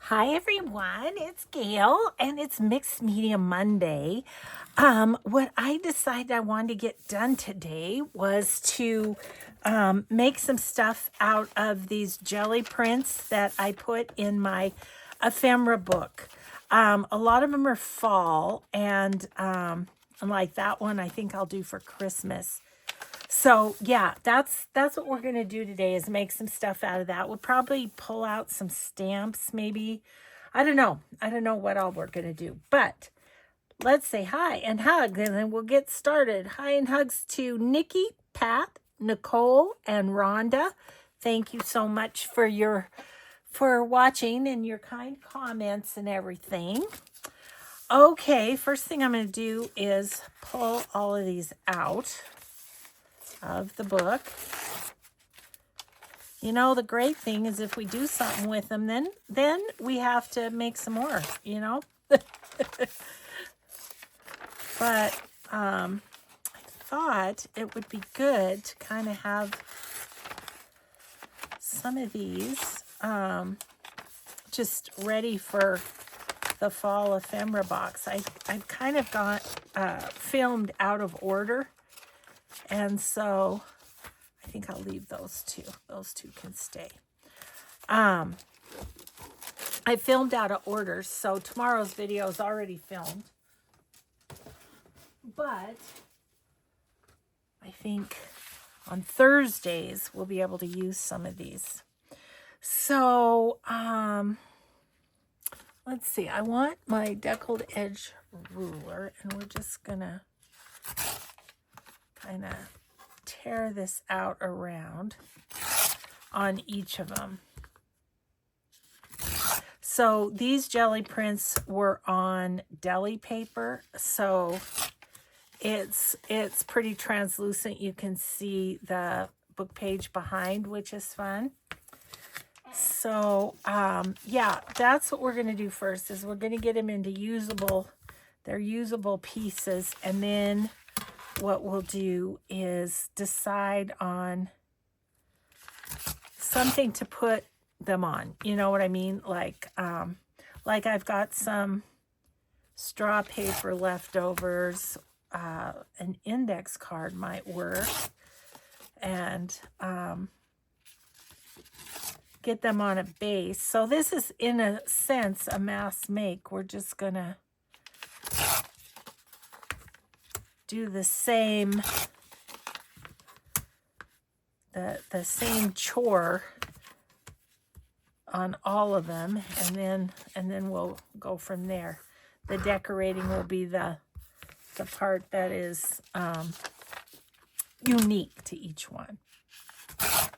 Hi everyone, it's Gail and it's Mixed Media Monday. What I decided I wanted to get done today was to make some stuff out of these jelly prints that I put in my ephemera book. A lot of them are fall and like that one I think I'll do for Christmas. So yeah, that's what we're gonna do today is make some stuff out of that. We'll probably pull out some stamps, maybe. I don't know. I don't know what all we're gonna do. But let's say hi and hug, and then we'll get started. Hi and hugs to Nikki, Pat, Nicole, and Rhonda. Thank you so much for watching and your kind comments and everything. Okay, first thing I'm gonna do is pull all of these out of the book. You know, the great thing is if we do something with them, then we have to make some more, you know. But I thought it would be good to kind of have some of these just ready for the fall ephemera box. I've kind of got filmed out of order. And so I think I'll leave those two. Those two can stay. I filmed out of order, so tomorrow's video is already filmed. But I think on Thursdays we'll be able to use some of these. So let's see. I want my deckled edge ruler, and we're just gonna kind of tear this out around on each of them. So these jelly prints were on deli paper, so it's pretty translucent. You can see the book page behind, which is fun. So yeah, that's what we're going to do first, is we're going to get them into they're usable pieces, and then what we'll do is decide on something to put them on. You know what I mean? Like I've got some straw paper leftovers. An index card might work. And get them on a base. So this is, in a sense, a mass make. We're just going to do the same the same chore on all of them, and then we'll go from there. The decorating will be the part that is unique to each one. I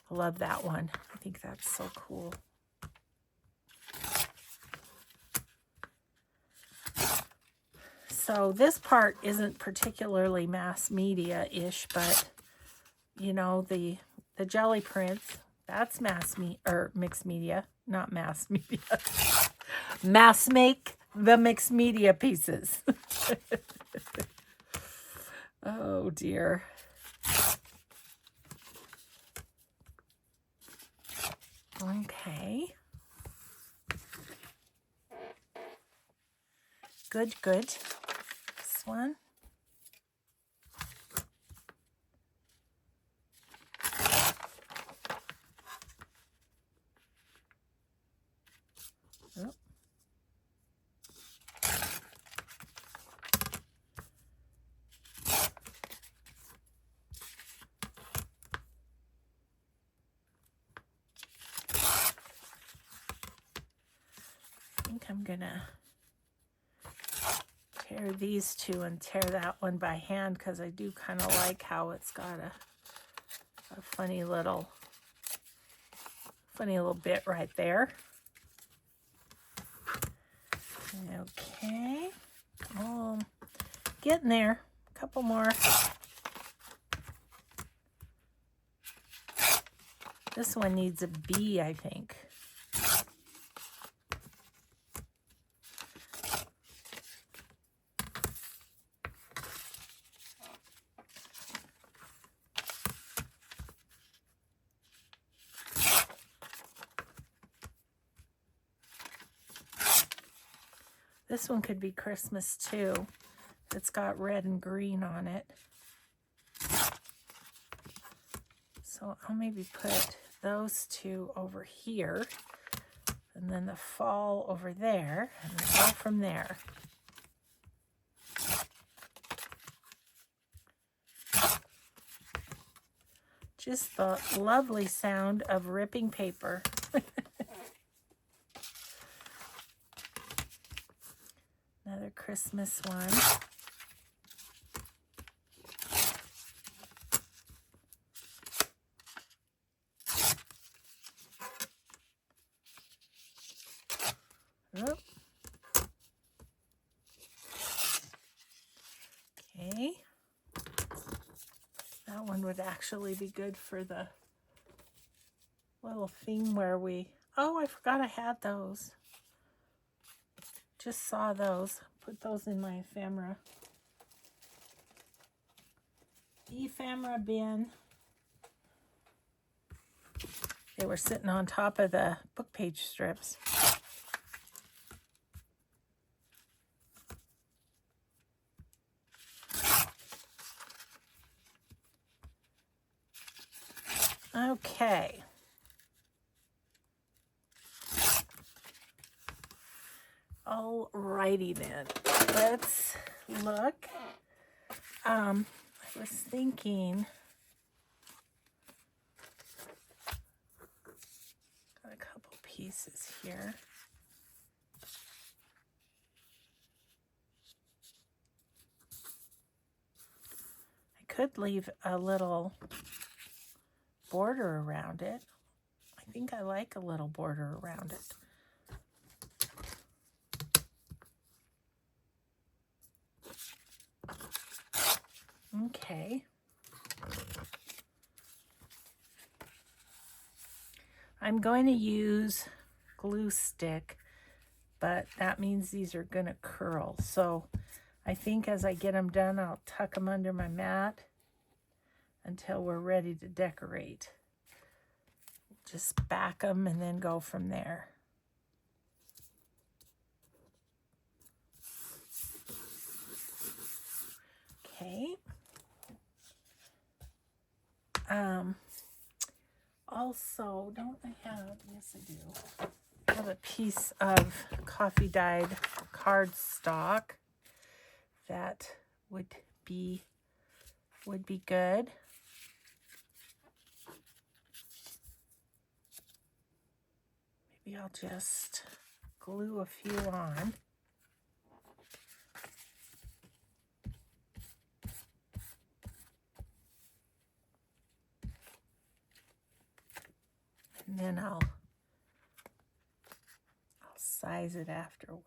love that one. I think that's so cool. So this part isn't particularly mass media-ish, but you know, the jelly prints, that's mixed media, not mass media. Mass make the mixed media pieces. Oh dear. Okay. Good. This one. Oh. I think I'm gonna tear these two and tear that one by hand, because I do kind of like how it's got a funny little bit right there. Okay. Oh, getting there. A couple more. This one needs a B, I think. This one could be Christmas too. It's got red and green on it. So I'll maybe put those two over here, and then the fall over there, and then go from there. Just the lovely sound of ripping paper. Another Christmas one. Oh. Okay. That one would actually be good for the little thing where we... Oh, I forgot I had those. Just saw those. Put those in my ephemera. Ephemera bin. They were sitting on top of the book page strips. Okay. Alrighty then. Let's look. I was thinking, got a couple pieces here. I could leave a little border around it. I think I like a little border around it. Okay. I'm going to use glue stick, but that means these are going to curl. So I think as I get them done, I'll tuck them under my mat until we're ready to decorate. Just back them and then go from there. Okay. Also, don't I have, yes I do, I have a piece of coffee dyed cardstock that would be good. Maybe I'll just glue a few on. And then I'll size it afterwards.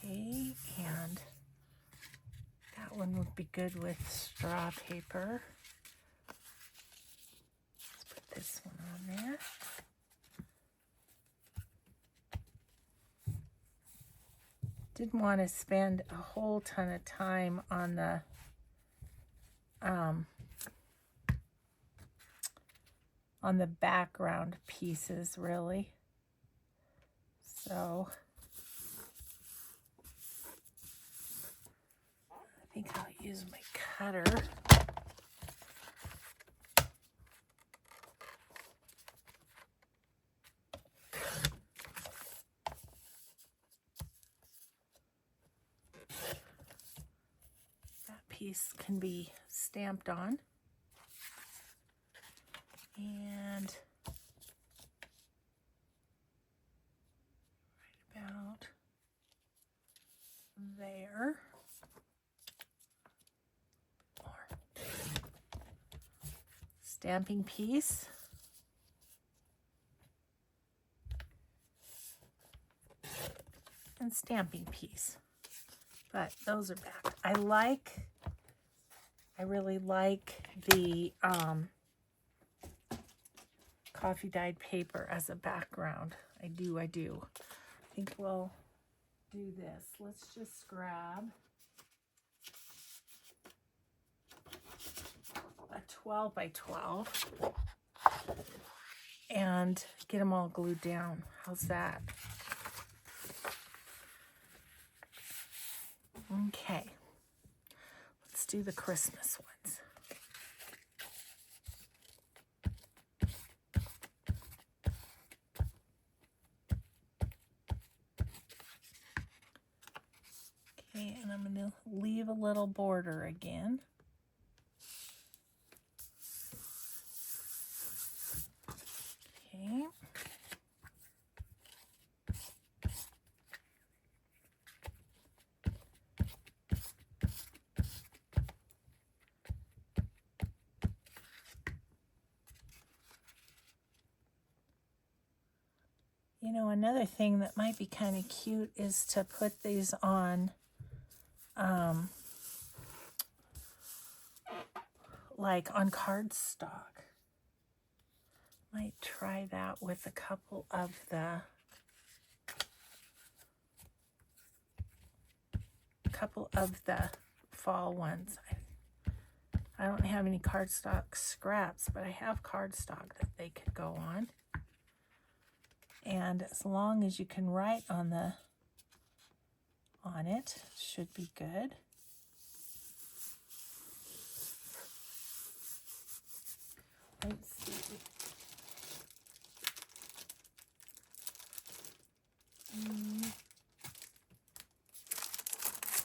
Okay, and that one would be good with straw paper. Let's put this one on there. Didn't want to spend a whole ton of time on the background pieces, really. So I think I'll use my cutter. That piece can be stamped on. And right about there. Stamping piece. And stamping piece. But those are back. I really like the coffee dyed paper as a background. I do. I think we'll do this. Let's just grab a 12 by 12 and get them all glued down. How's that? Okay. Let's do the Christmas ones. Okay, and I'm going to leave a little border again. Okay. You know, another thing that might be kind of cute is to put these on like on cardstock. Might try that with a couple of the fall ones. I don't have any cardstock scraps, but I have cardstock that they could go on. And as long as you can write on it, should be good. Let's see.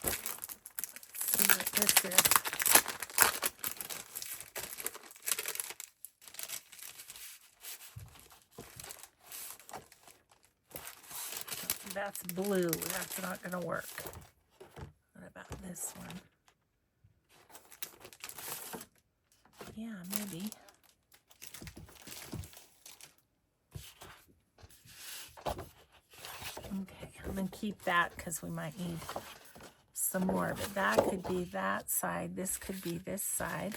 Let's see what this is. That's blue. That's not going to work. What about this one? Yeah, maybe. Okay, I'm going to keep that because we might need some more. But that could be that side. This could be this side.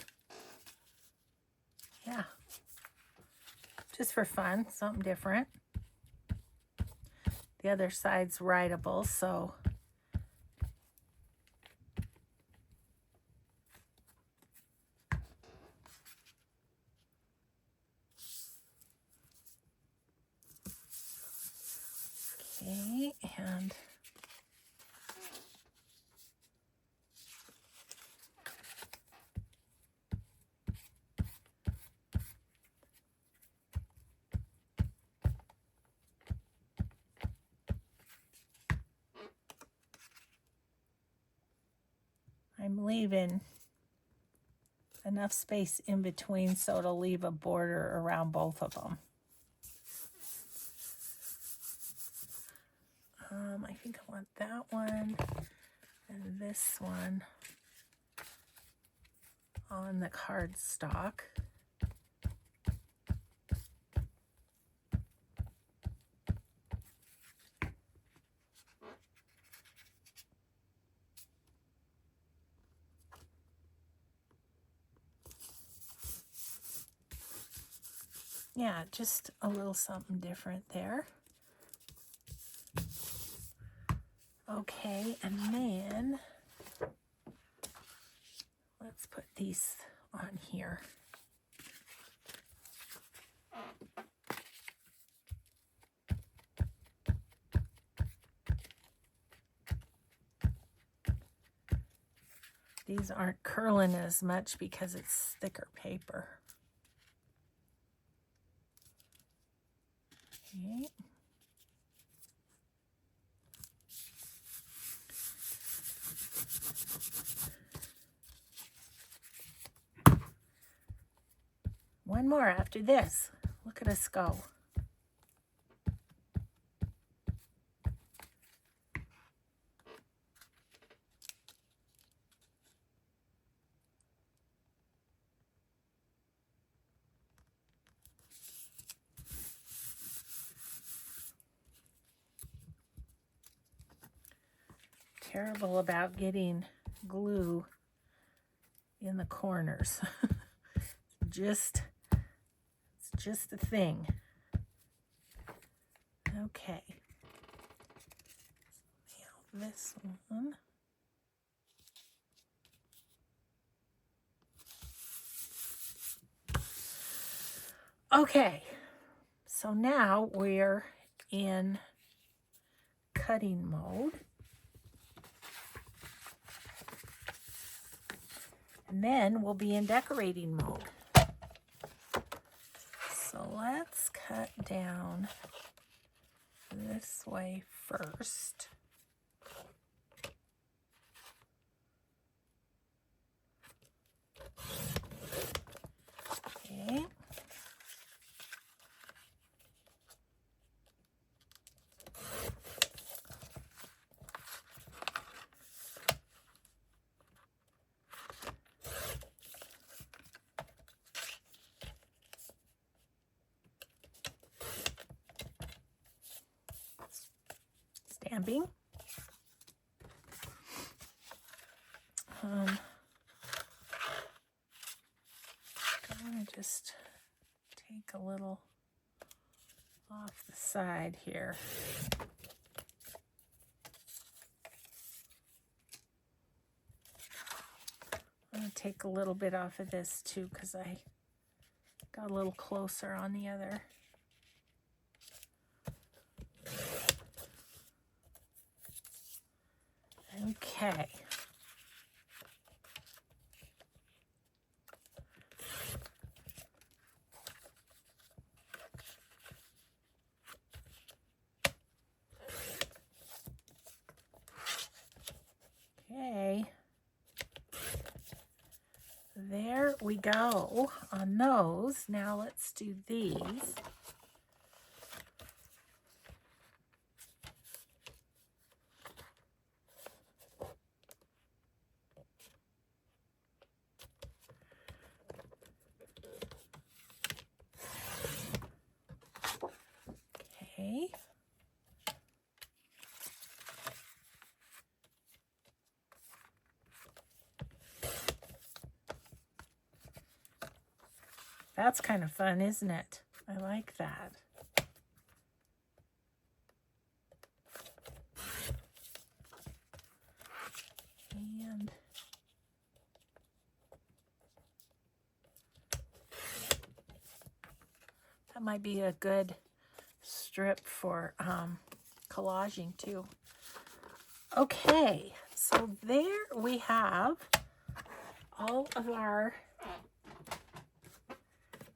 Yeah. Just for fun, something different. The other side's writable, so okay, and I'm leaving enough space in between so it'll leave a border around both of them. I think I want that one and this one on the cardstock. Yeah, just a little something different there. Okay, and then let's put these on here. These aren't curling as much because it's thicker paper. Okay. One more after this. Look at us go. Terrible about getting glue in the corners. It's just a thing. Okay. Now this one. Okay. So now we're in cutting mode. And then we'll be in decorating mode. So let's cut down this way first. Okay. Stamping. I'm going to just take a little off the side here. I'm going to take a little bit off of this too because I got a little closer on the other. Okay. Okay. There we go on those. Now let's do these. Okay. That's kind of fun, isn't it? I like that. And that might be a good strip for collaging too. Okay, so there we have all of our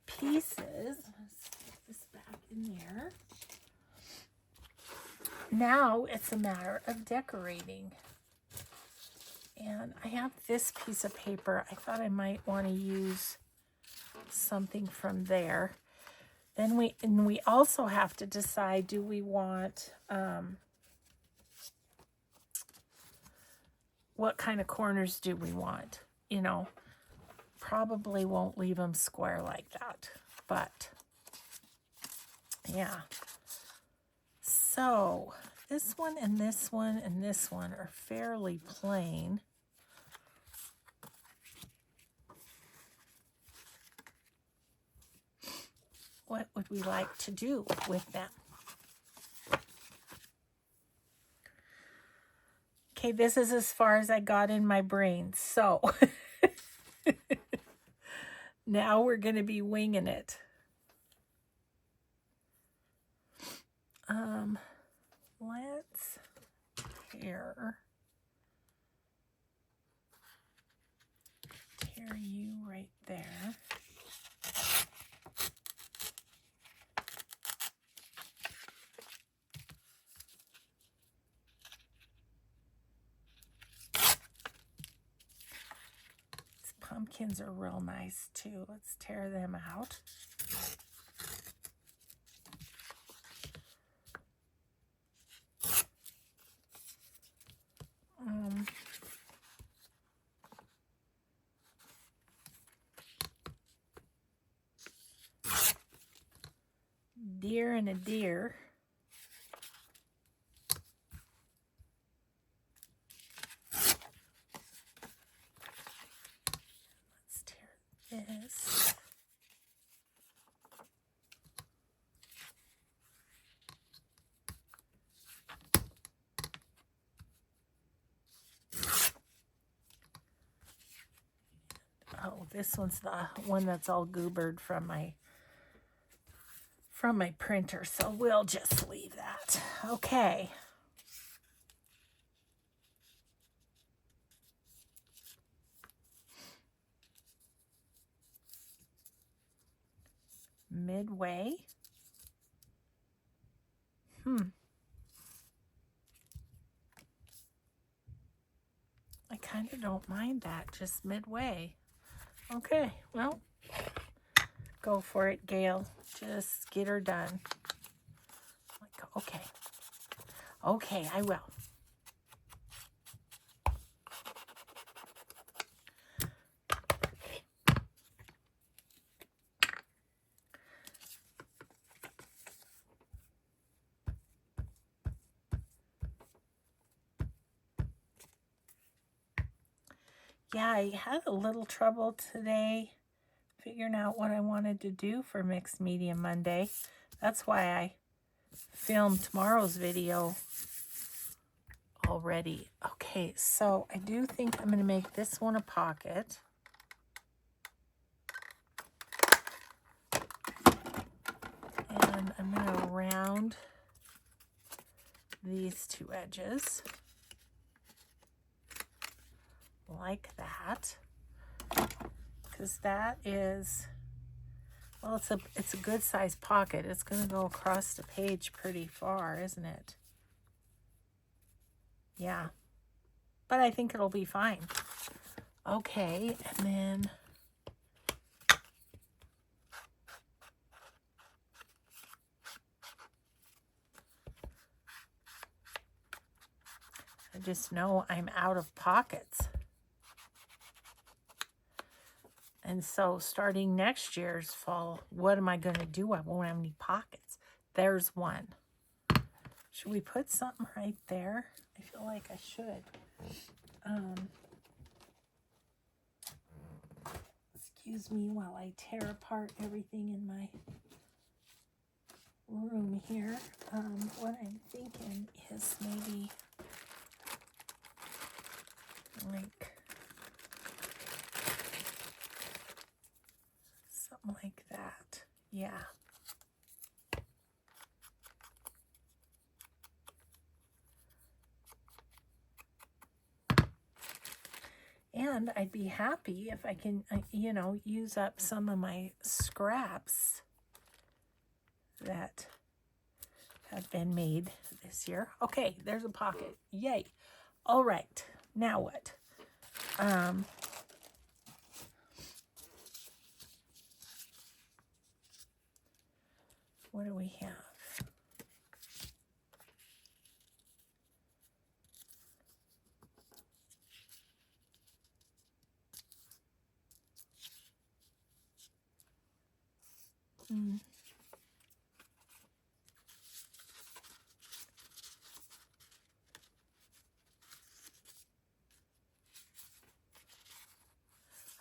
pieces. Let's put this back in there. Now it's a matter of decorating. And I have this piece of paper. I thought I might want to use something from there. Then we also have to decide, do we want what kind of corners do we want? You know, probably won't leave them square like that, but yeah. So this one and this one and this one are fairly plain. What would we like to do with them? Okay, this is as far as I got in my brain. So now we're going to be winging it. Let's tear you right there. These pumpkins are real nice too. Let's tear them out. Deer and a deer. Let's tear this. Oh, this one's the one that's all goobered from my from my printer, so we'll just leave that. Okay. Midway. I kind of don't mind that, just midway. Okay, well, go for it, Gail. Just get her done. Okay. Okay, I will. Yeah, I had a little trouble today figuring out what I wanted to do for Mixed Media Monday. That's why I filmed tomorrow's video already. Okay, so I do think I'm going to make this one a pocket. And I'm going to round these two edges like that, because that is, well, it's a good size pocket. It's going to go across the page pretty far, isn't it? Yeah, but I think it'll be fine. Okay, and then I just know I'm out of pockets. And so starting next year's fall, what am I going to do? I won't have any pockets. There's one. Should we put something right there? I feel like I should. Excuse me while I tear apart everything in my room here. What I'm thinking is maybe like something like that. Yeah. And I'd be happy if I can, you know, use up some of my scraps that have been made this year. Okay, there's a pocket. Yay. All right. Now what? What do we have?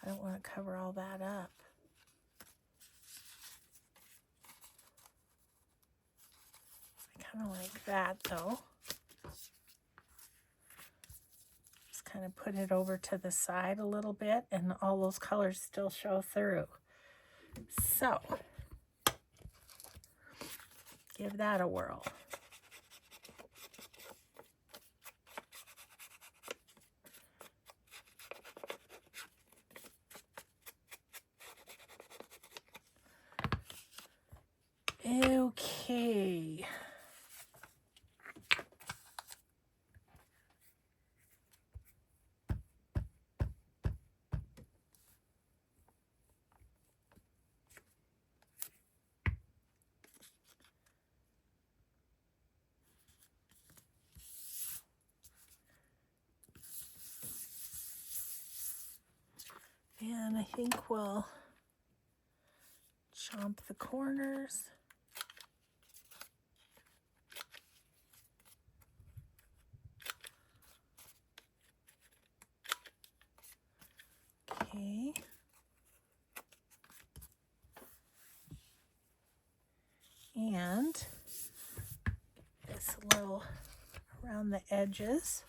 I don't want to cover all that up. I kind of like that though. Just kind of put it over to the side a little bit and all those colors still show through. So, give that a whirl. Okay. And I think we'll chomp the corners. Okay. And this little around the edges.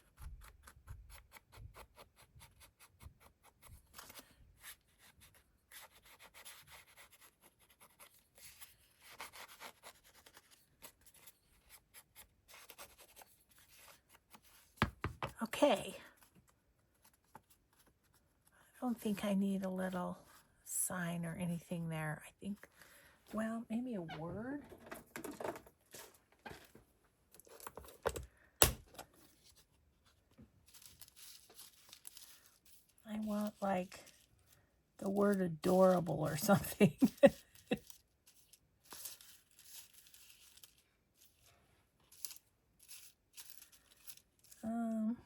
Okay. I don't think I need a little sign or anything there. I think, well, maybe a word. I want like the word adorable or something. um,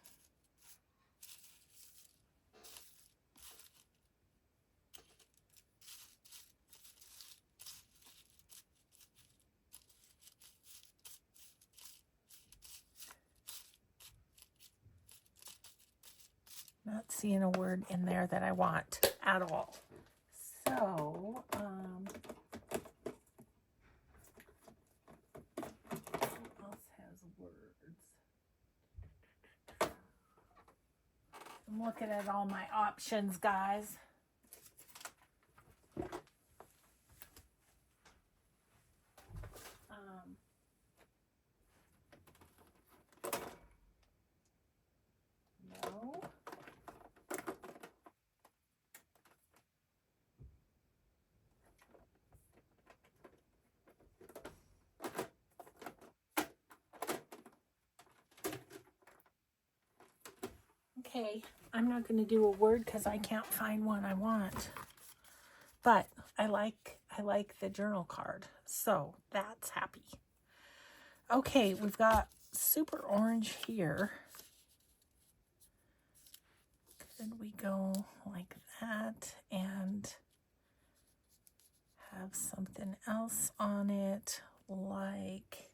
Not seeing a word in there that I want at all. So, who else has words? I'm looking at all my options, guys. No. Okay, I'm not going to do a word because I can't find one I want. But I like the journal card, so that's happy. Okay, we've got super orange here. Could we go like that and have something else on it, like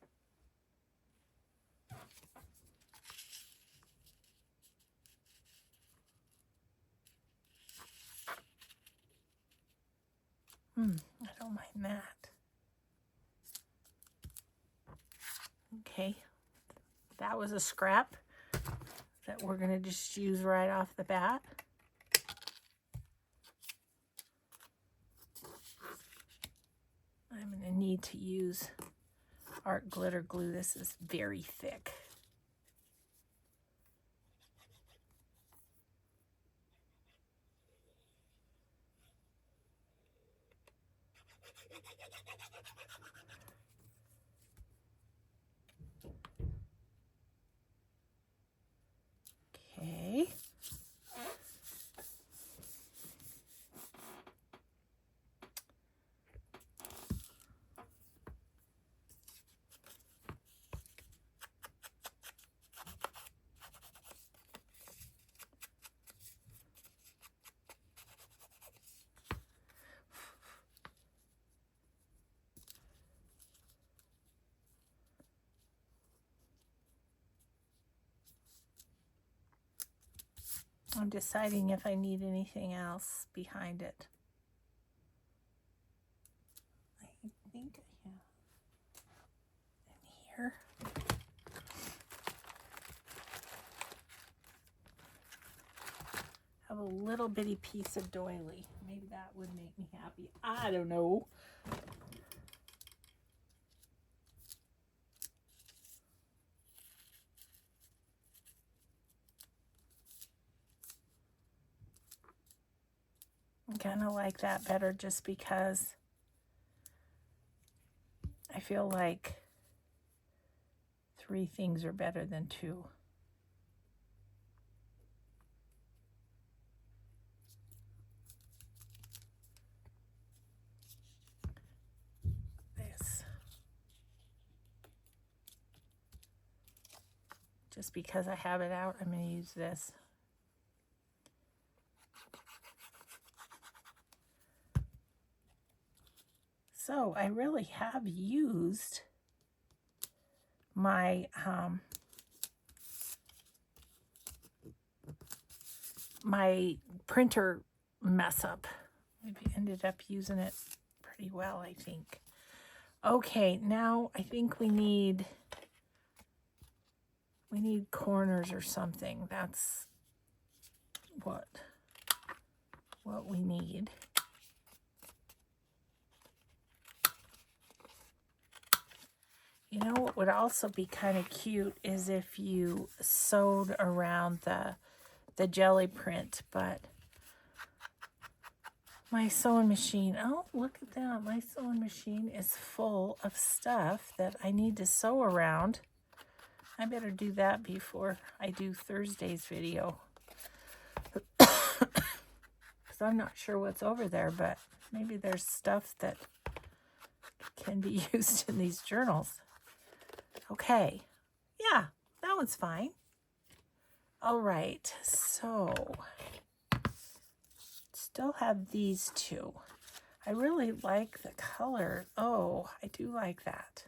I don't mind that. Okay, that was a scrap that we're gonna just use right off the bat. I'm gonna need to use art glitter glue. This is very thick. Okay. I'm deciding if I need anything else behind it. I think I have in here. Have a little bitty piece of doily. Maybe that would make me happy. I don't know. I kind of like that better just because I feel like 3 things are better than 2. This. Just because I have it out, I'm going to use this. So I really have used my my printer mess up. I've ended up using it pretty well, I think. Okay, now I think we need corners or something. That's what we need. You know what would also be kind of cute is if you sewed around the jelly print, but my sewing machine, oh, look at that. My sewing machine is full of stuff that I need to sew around. I better do that before I do Thursday's video. Because I'm not sure what's over there, but maybe there's stuff that can be used in these journals. Okay. Yeah, that one's fine. All right, so still have these two. I really like the color. Oh, I do like that.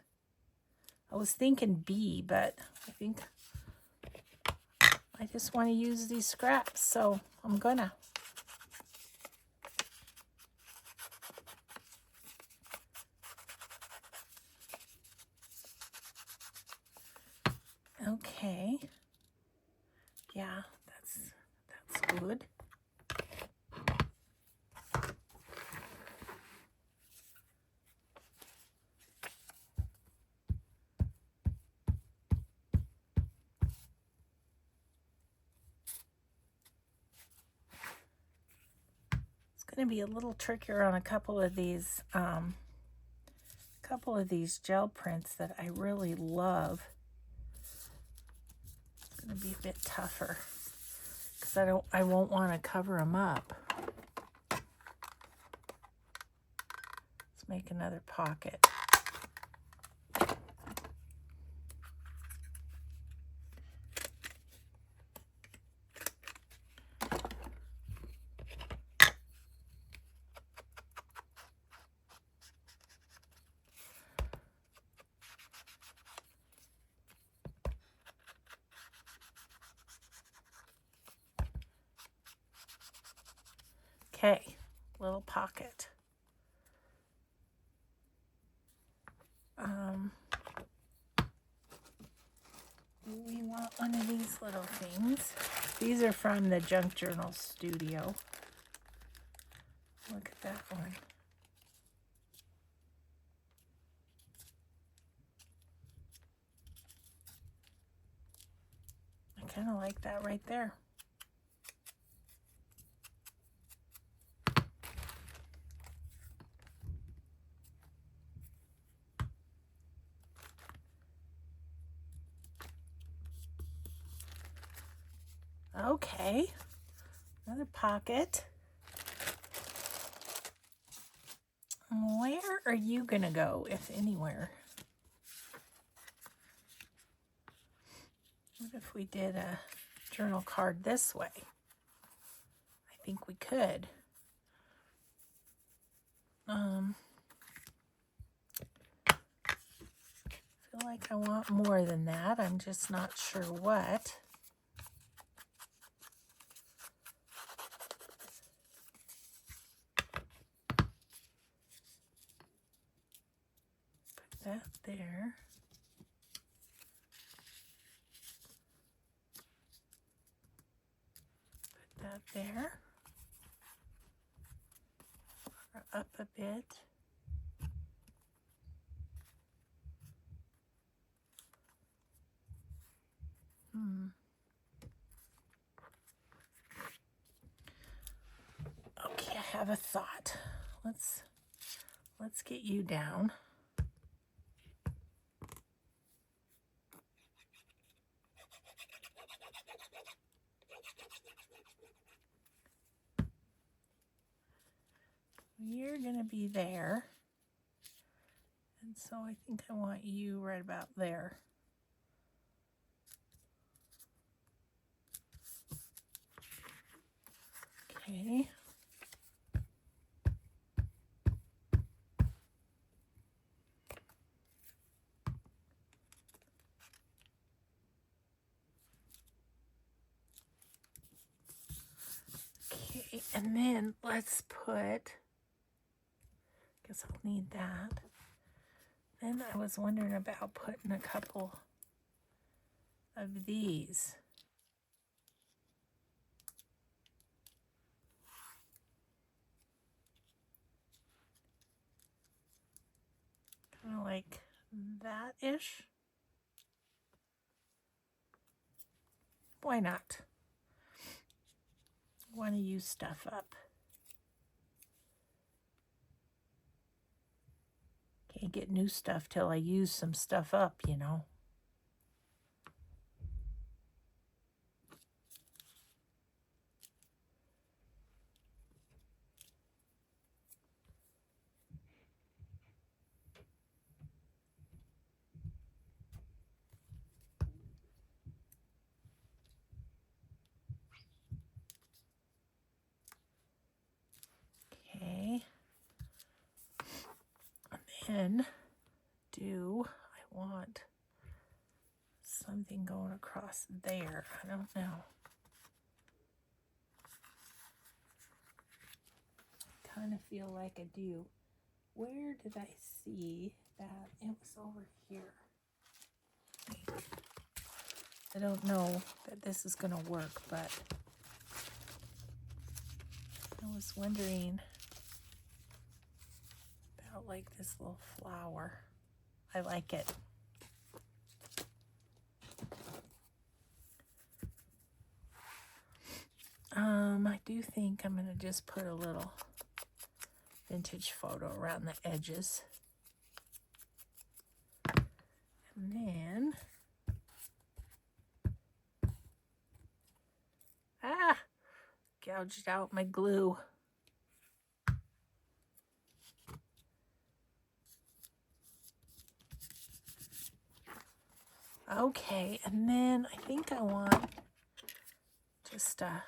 I was thinking B, but I think I just want to use these scraps, so I'm gonna. Okay. Yeah, that's good. It's going to be a little trickier on a couple of these gel prints that I really love. It's going to be a bit tougher because I won't want to cover them up. Let's make another pocket. Okay, little pocket. We want one of these little things. These are from the Junk Journal Studio. Look at that one. I kind of like that right there. Okay, another pocket. Where are you gonna go, if anywhere? What if we did a journal card this way? I think we could. I feel like I want more than that. I'm just not sure what. Put that there. Put that there. Or up a bit. Okay, I have a thought. Let's get you down. You're gonna be there. And so I think I want you right about there. Okay. Okay, and then let's put, guess I'll need that. Then I was wondering about putting a couple of these. Kind of like that. that-ish. Why not? I want to use stuff up. Can't get new stuff till I use some stuff up, you know. Okay. And then I want something going across there. I don't know. Kind of feel like I do. Where did I see that? It was over here. I don't know that this is going to work, but I was wondering about like this little flower. I like it. I do think I'm going to just put a little vintage photo around the edges. And then, gouged out my glue. Okay, and then I think I want just a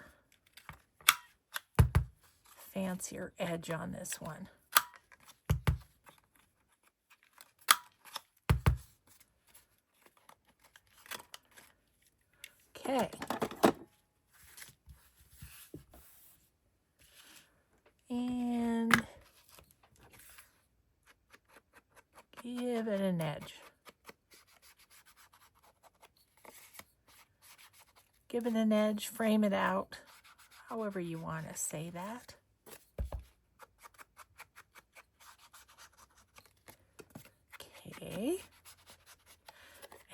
fancier edge on this one. Okay. And give it an edge. Give it an edge, frame it out, however you want to say that. Okay.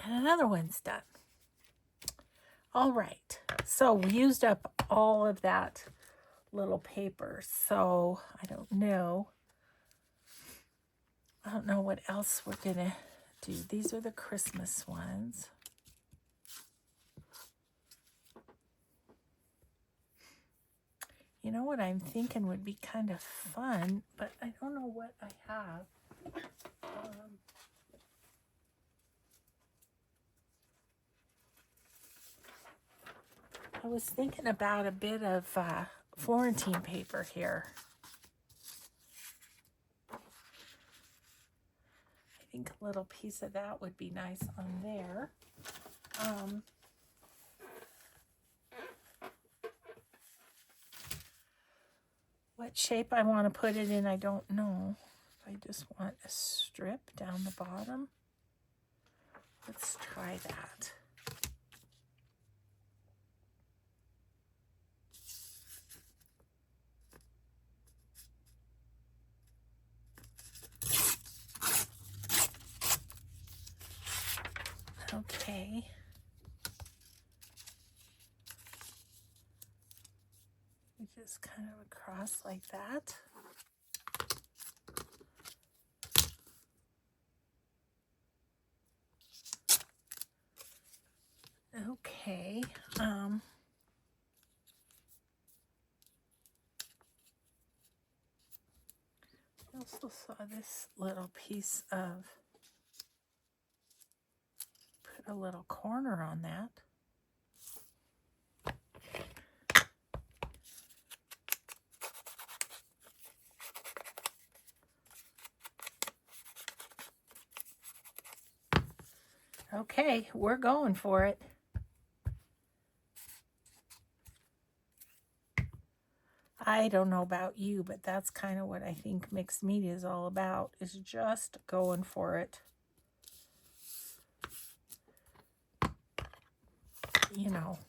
And another one's done. All right. So we used up all of that little paper. So I don't know what else we're going to do. These are the Christmas ones. You know what I'm thinking would be kind of fun, but I don't know what I have. I was thinking about a bit of Florentine paper here. I think a little piece of that would be nice on there. What shape I want to put it in, I don't know. I just want a strip down the bottom. Let's try that. Okay. We just kind of across like that. Okay. I also saw this little piece of, put a little corner on that. Okay, we're going for it. I don't know about you, but that's kind of what I think mixed media is all about, is just going for it. You know,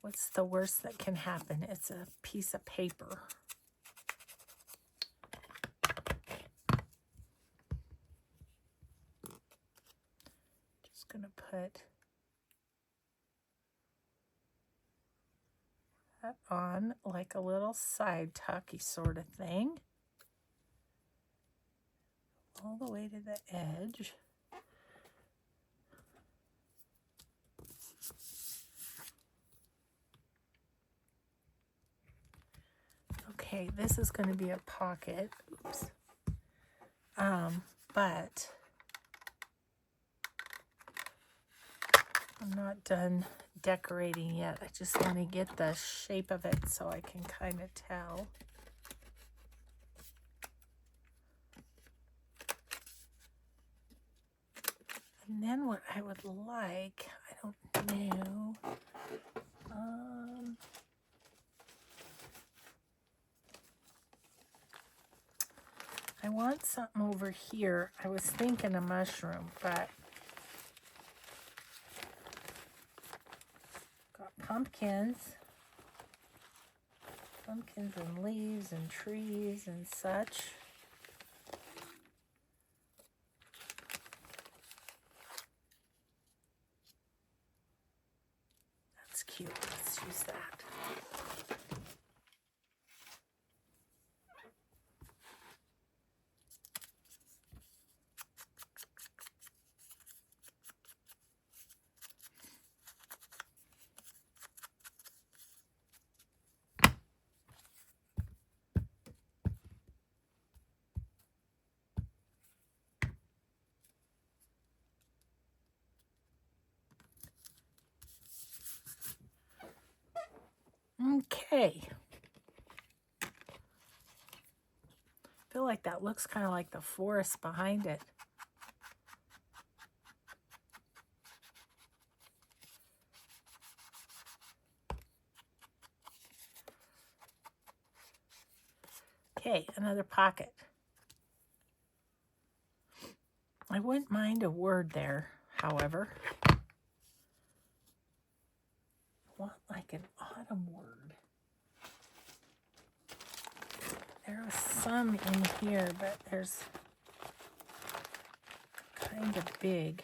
what's the worst that can happen? It's a piece of paper. going to put that on like a little side tucky sort of thing. All the way to the edge. Okay, this is going to be a pocket. Oops. But I'm not done decorating yet. I just want to get the shape of it so I can kind of tell. And then what I would like, I don't know. I want something over here. I was thinking a mushroom, but got pumpkins and leaves and trees and such. That's cute. Let's use that. Okay. I feel like that looks kind of like the forest behind it. Okay, another pocket. I wouldn't mind a word there, however. I want like an autumn word. There was some in here, but there's kind of big.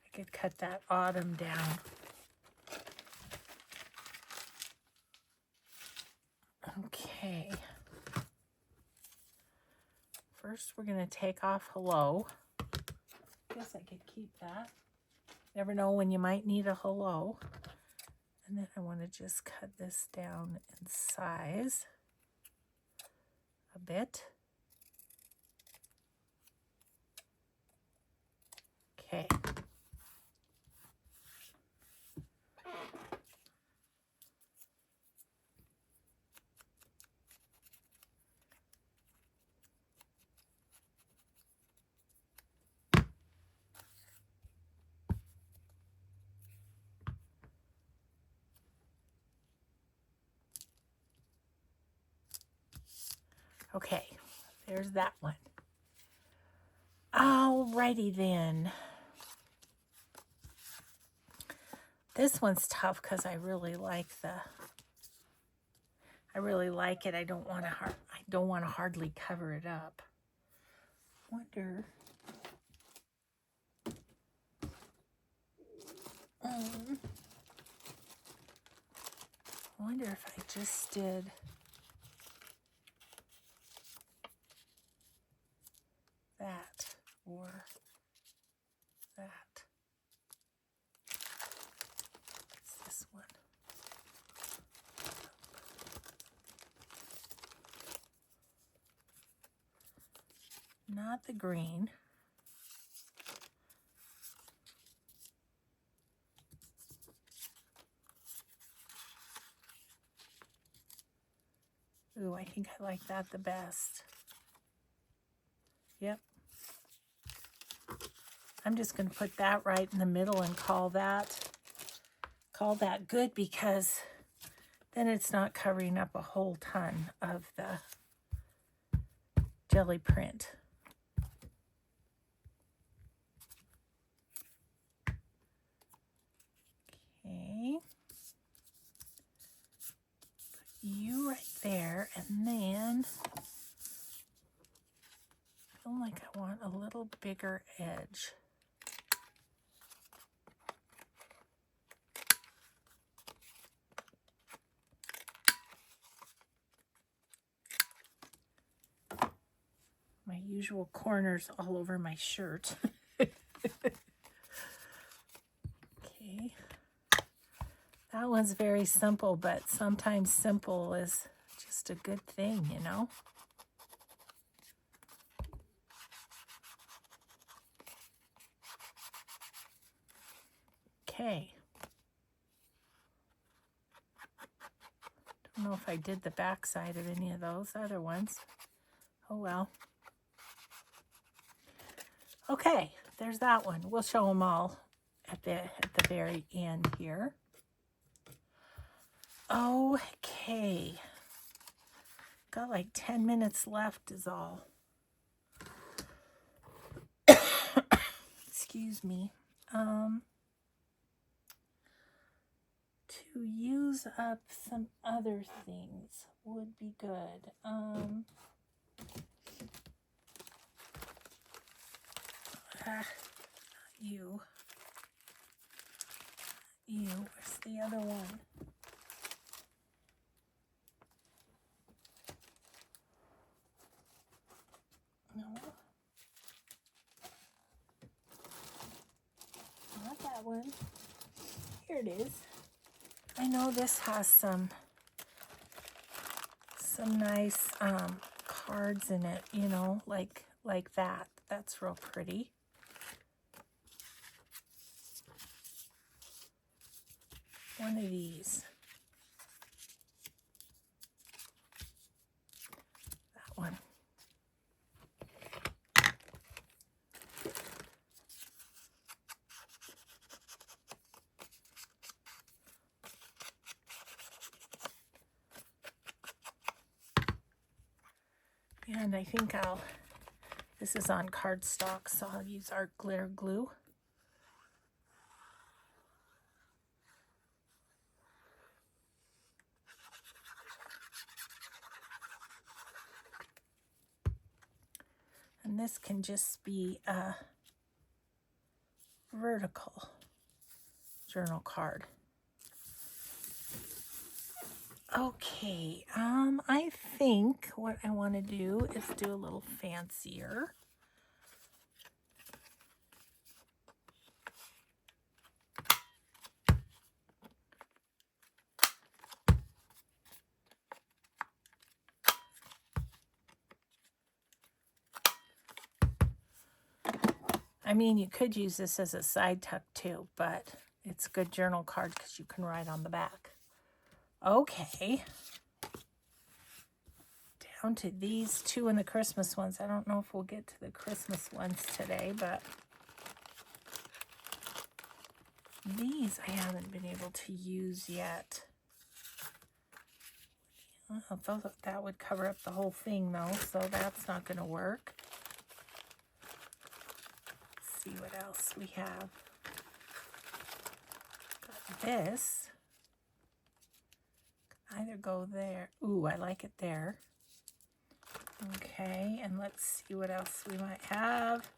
I could cut that autumn down. Okay. First, we're going to take off hello. Guess I could keep that. Never know when you might need a hello. And then I want to just cut this down in size a bit. Okay. Okay, there's that one. Alrighty then. This one's tough because I really like it. I don't want to hardly cover it up. Wonder if I just did that or that. It's this one. Not the green. Ooh, I think I like that the best. Yep. I'm just going to put that right in the middle and call that good, because then it's not covering up a whole ton of the jelly print. Okay. bigger edge. My usual corners all over my shirt. Okay. That one's very simple, but sometimes simple is just a good thing, you know? Okay. Don't know if I did the back side of any of those other ones. Oh well. Okay, there's that one. We'll show them all at the very end here. Okay. Got like 10 minutes left is all. Excuse me. To use up some other things would be good. You. Where's the other one? No. Not that one. Here it is. I know this has some nice cards in it, you know, like that. That's real pretty. One of these. That one. And I think this is on cardstock, so I'll use art glitter glue. And this can just be a vertical journal card. Okay, I think what I want to do is do a little fancier. I mean, you could use this as a side tuck too, but it's a good journal card because you can write on the back. Okay. Down to these two and the Christmas ones. I don't know if we'll get to the Christmas ones today, but these I haven't been able to use yet. I thought that would cover up the whole thing though, so that's not going to work. Let's see what else we have. Got this. Either go there. Ooh, I like it there. Okay, and let's see what else we might have.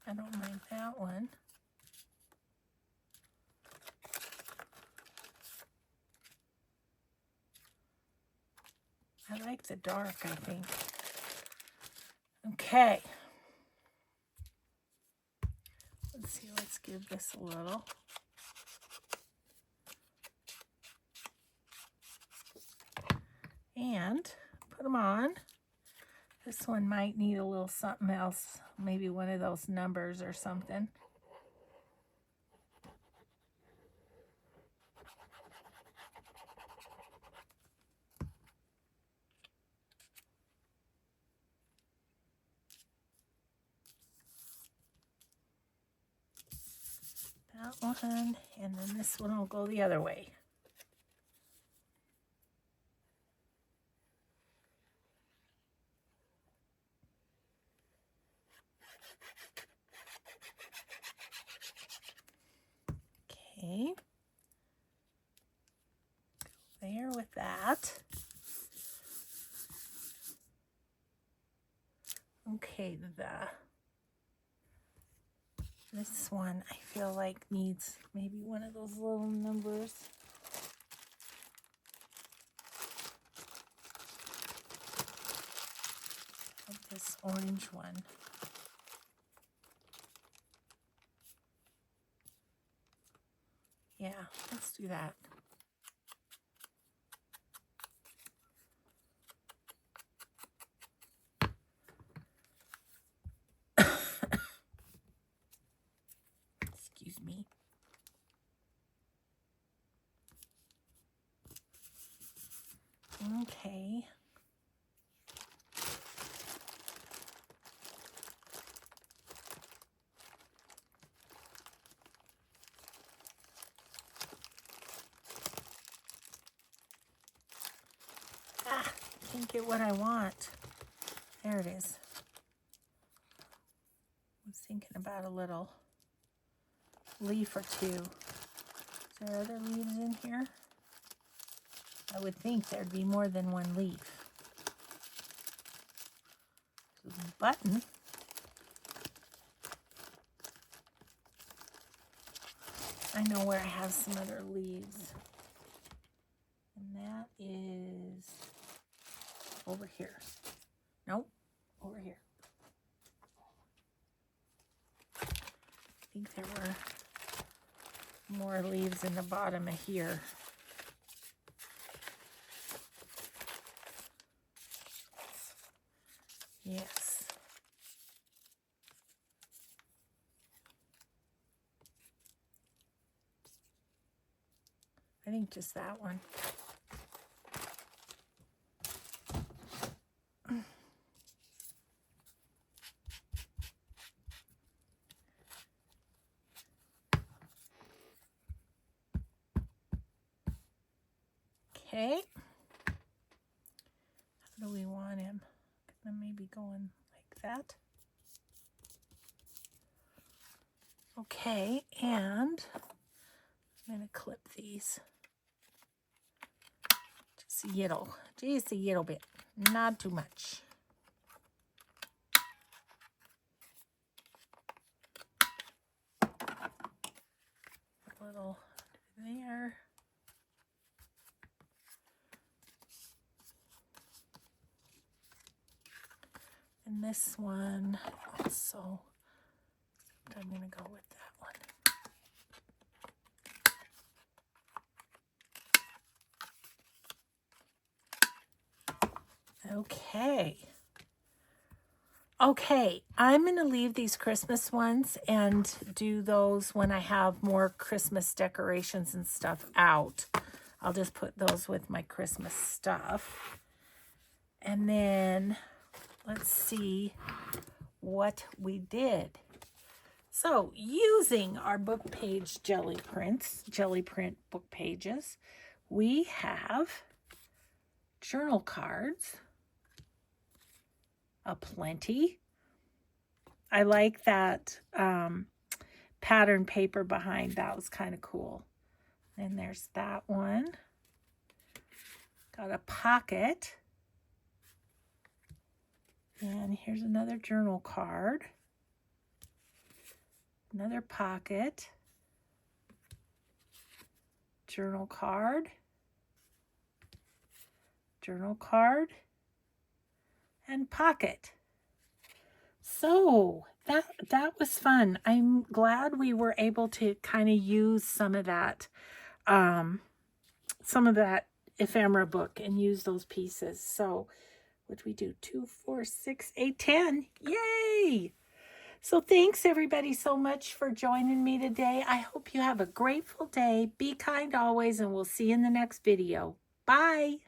I don't mind that one. I like the dark, I think. Okay. Let's see, let's give this a little. And put them on. This one might need a little something else, maybe one of those numbers or something. That one, and then this one will go the other way. Okay. that. Okay, this one I feel like needs maybe one of those little numbers. Like this orange one. Yeah, let's do that. Excuse me. Okay. Ah, can't get what I want. There it is. I was thinking about a little leaf or two. Is there other leaves in here? I would think there'd be more than one leaf. This is a button. I know where I have some other leaves. And that is over here. Nope, over here. I think there were more leaves in the bottom of here. Yes. I think just that one. Okay. How do we want him? Gonna maybe going like that. Okay, and I'm gonna clip these. Just a little bit, not too much. A little there. And this one also, I'm gonna go with that one. Okay. Okay, I'm gonna leave these Christmas ones and do those when I have more Christmas decorations and stuff out. I'll just put those with my Christmas stuff. And then let's see what we did. So using our book page jelly print book pages, we have journal cards aplenty. I like that pattern paper behind. That was kind of cool. And there's that one. Got a pocket. And here's another journal card. Another pocket. Journal card. Journal card. And pocket. So that was fun. I'm glad we were able to kind of use some of that ephemera book and use those pieces. So what we do? 2, 4, 6, 8, 10. Yay! So thanks everybody so much for joining me today. I hope you have a grateful day. Be kind always, and we'll see you in the next video. Bye.